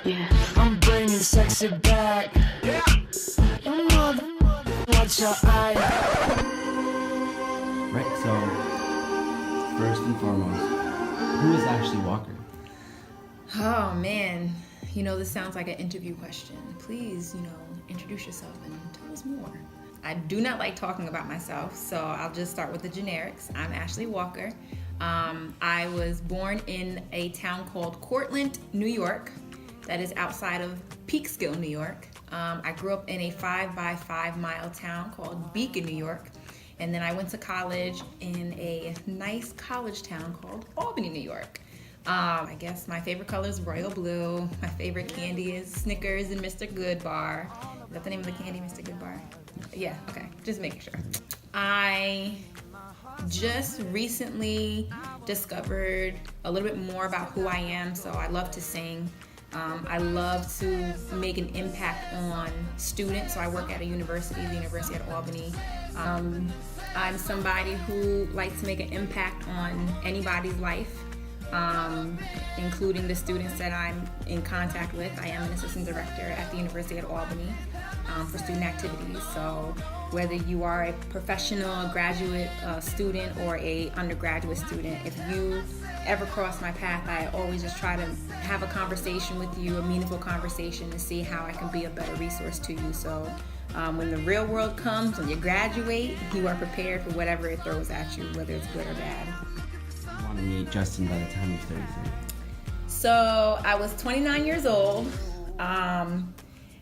Yeah. I'm bringing sexy back. Yeah. You mother, watch your eye. Right, so first and foremost, who is Ashley Walker? Oh man, this sounds like an interview question. Please, introduce yourself and tell us more. I do not like talking about myself, so I'll just start with the generics. I'm Ashley Walker. I was born in a town called Cortland, New York, that is outside of Peekskill, New York. I grew up in a 5 by 5 mile town called Beacon, New York. And then I went to college in a nice college town called Albany, New York. I guess my favorite color is royal blue. My favorite candy is Snickers and Mr. Goodbar. Is that the name of the candy, Mr. Goodbar? Yeah, okay, just making sure. I just recently discovered a little bit more about who I am, so I love to sing. I love to make an impact on students, so I work at a university, the University at Albany. I'm somebody who likes to make an impact on anybody's life, including the students that I'm in contact with. I am an assistant director at the University at Albany for student activities. So whether you are a professional graduate student or a undergraduate student, if you ever cross my path, I always just try to have a conversation with you, a meaningful conversation, and see how I can be a better resource to you. So when the real world comes, when you graduate, you are prepared for whatever it throws at you, whether it's good or bad. I want to meet Justin by the time you're 33. So I was 29 years old.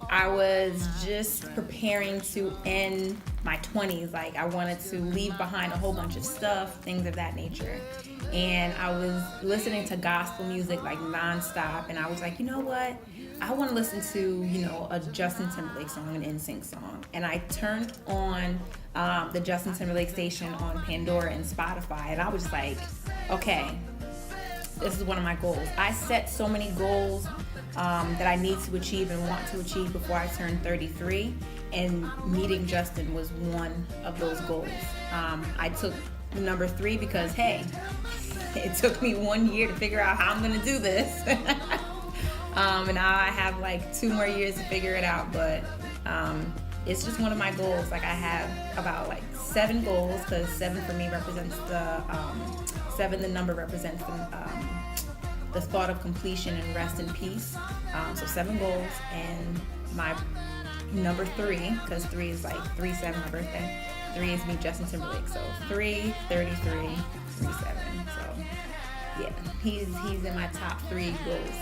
I was just preparing to end my 20s. Like, I wanted to leave behind a whole bunch of stuff, things of that nature. And I was listening to gospel music like nonstop, and I was like, you know what? I want to listen to, a Justin Timberlake song, an NSYNC song. And I turned on the Justin Timberlake station on Pandora and Spotify, and I was just like, okay, this is one of my goals. I set so many goals that I need to achieve and want to achieve before I turn 33, and meeting Justin was one of those goals. I took number 3 because, hey, it took me 1 year to figure out how I'm going to do this. And now I have like 2 more years to figure it out, but it's just one of my goals. Like, I have about like 7 goals, because 7 for me represents the number represents the thought of completion and rest and peace. So 7 goals, and my number 3, because 3 is like 3-7, my birthday. 3 is me, Justin Timberlake. So 3, 33, 37. So yeah, he's in my top 3 goals.